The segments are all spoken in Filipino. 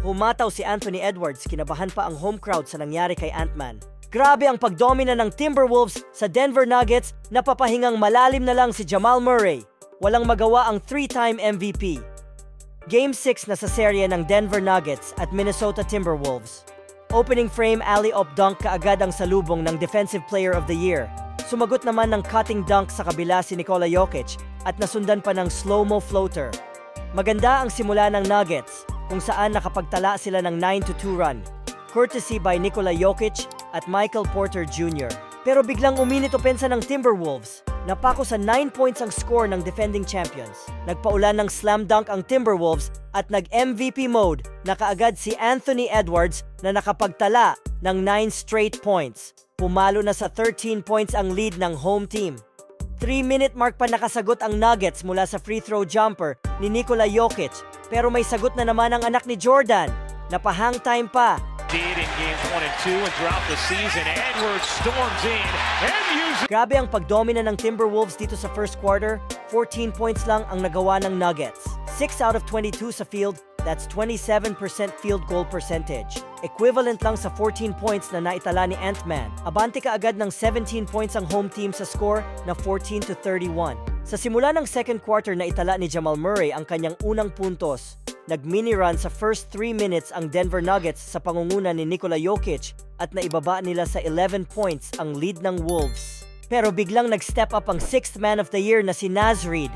Humataw si Anthony Edwards, kinabahan pa ang home crowd sa nangyari kay Ant-Man. Grabe ang pagdomina ng Timberwolves sa Denver Nuggets, napapahingang malalim na lang si Jamal Murray. Walang magawa ang 3-time MVP. Game 6 na sa serye ng Denver Nuggets at Minnesota Timberwolves. Opening frame alley-oop dunk kaagad ang salubong ng Defensive Player of the Year. Sumagot naman ng cutting dunk sa kabila si Nikola Jokic at nasundan pa ng slow-mo floater. Maganda ang simula ng Nuggets kung saan nakapagtala sila ng 9-2 run, courtesy by Nikola Jokic at Michael Porter Jr. Pero biglang uminit opensa ng Timberwolves. Napako sa 9 points ang score ng defending champions. Nagpaulan ng slam dunk ang Timberwolves at nag-MVP mode na kaagad si Anthony Edwards na nakapagtala ng 9 straight points. Pumalo na sa 13 points ang lead ng home team. 3-minute mark pa nakasagot ang Nuggets mula sa free throw jumper ni Nikola Jokic, pero may sagot na naman ang anak ni Jordan. Napahang time pa. Did in games 1 and 2 and throughout the season. Edwards storms in and uses. Grabe ang pagdomina ng Timberwolves dito sa first quarter. 14 points lang ang nagawa ng Nuggets. 6 out of 22 sa field, that's 27% field goal percentage. Equivalent lang sa 14 points na naitala ni Ant-Man. Abante kaagad ng 17 points ang home team sa score na 14-31. Sa simula ng second quarter na itala ni Jamal Murray ang kanyang unang puntos. Nag-mini run sa first 3 minutes ang Denver Nuggets sa pangunguna ni Nikola Jokic at naibaba nila sa 11 points ang lead ng Wolves. Pero biglang nag-step up ang 6th man of the year na si Naz Reid.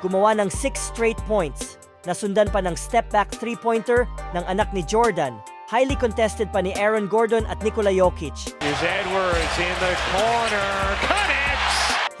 Gumawa ng 6 straight points. Nasundan pa ng step-back 3-pointer ng anak ni Jordan. Highly contested pa ni Aaron Gordon at Nikola Jokic. Here's Edwards in the corner. Cut it!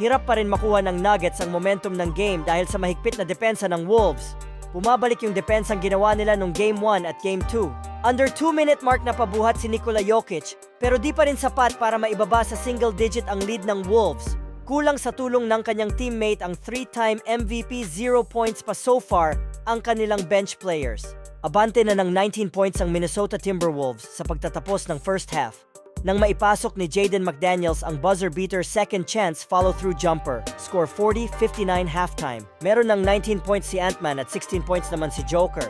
Hirap pa rin makuha ng Nuggets ang momentum ng game dahil sa mahigpit na depensa ng Wolves. Bumabalik yung depensang ginawa nila nung Game 1 at Game 2. Under 2-minute mark na pabuhat si Nikola Jokic, pero di pa rin sapat para maibaba sa single-digit ang lead ng Wolves. Kulang sa tulong ng kanyang teammate ang 3-time MVP, 0 points pa so far ang kanilang bench players. Abante na ng 19 points ang Minnesota Timberwolves sa pagtatapos ng first half. Nang maipasok ni Jaden McDaniels ang buzzer-beater second chance follow-through jumper. Score 40-59 halftime. Meron ng 19 points si Ant-Man at 16 points naman si Joker.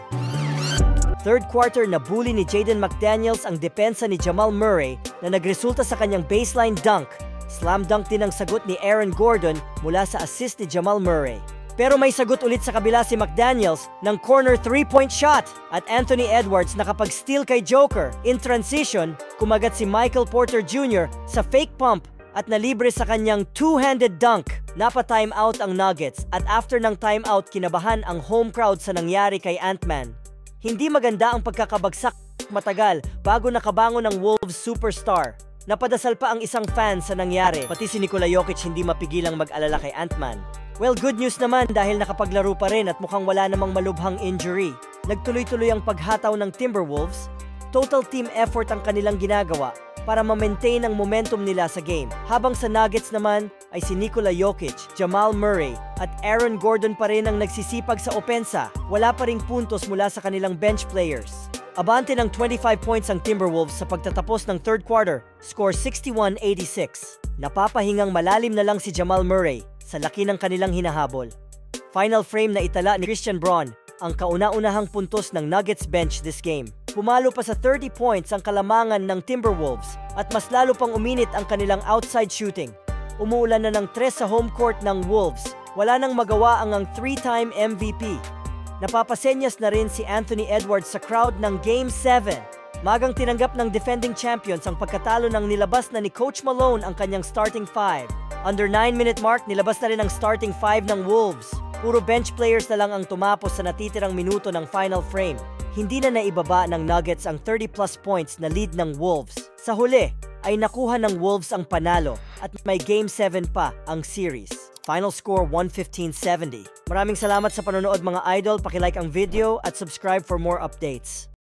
Third quarter, nabully ni Jaden McDaniels ang depensa ni Jamal Murray na nagresulta sa kanyang baseline dunk. Slam dunk din ang sagot ni Aaron Gordon mula sa assist ni Jamal Murray. Pero may sagot ulit sa kabila si McDaniels ng corner 3-point shot at Anthony Edwards nakapag-steal kay Joker. In transition, kumagat si Michael Porter Jr. sa fake pump at nalibre sa kanyang two-handed dunk. Napa-timeout ang Nuggets at after ng timeout kinabahan ang home crowd sa nangyari kay Ant-Man. Hindi maganda ang pagkakabagsak matagal bago nakabangon ng Wolves superstar. Napadasal pa ang isang fan sa nangyari, pati si Nikola Jokic hindi mapigilang mag-alala kay Ant-Man. Well, good news naman dahil nakapaglaro pa rin at mukhang wala namang malubhang injury. Nagtuloy-tuloy ang paghataw ng Timberwolves. Total team effort ang kanilang ginagawa para ma-maintain ang momentum nila sa game. Habang sa Nuggets naman ay si Nikola Jokic, Jamal Murray at Aaron Gordon pa rin ang nagsisipag sa opensa. Wala pa ring puntos mula sa kanilang bench players. Abante ng 25 points ang Timberwolves sa pagtatapos ng third quarter, score 61-86. Napapahingang malalim na lang si Jamal Murray sa laki ng kanilang hinahabol. Final frame na itala ni Christian Braun ang kauna-unahang puntos ng Nuggets bench this game. Pumalo pa sa 30 points ang kalamangan ng Timberwolves at mas lalo pang uminit ang kanilang outside shooting. Umuulan na ng 3 sa home court ng Wolves. Wala nang magawa ang 3-time MVP. Napapasenyas na rin si Anthony Edwards sa crowd ng Game 7. Magang tinanggap ng defending champions ang pagkatalo ng nilabas na ni Coach Malone ang kanyang starting 5. Under 9-minute mark, nilabas na rin ang starting 5 ng Wolves. Puro bench players na lang ang tumapos sa natitirang minuto ng final frame. Hindi na naibaba ng Nuggets ang 30-plus points na lead ng Wolves. Sa huli, ay nakuha ng Wolves ang panalo at may Game 7 pa ang series. Final score 115-70. Maraming salamat sa panonood mga idol. Paki-like ang video at subscribe for more updates.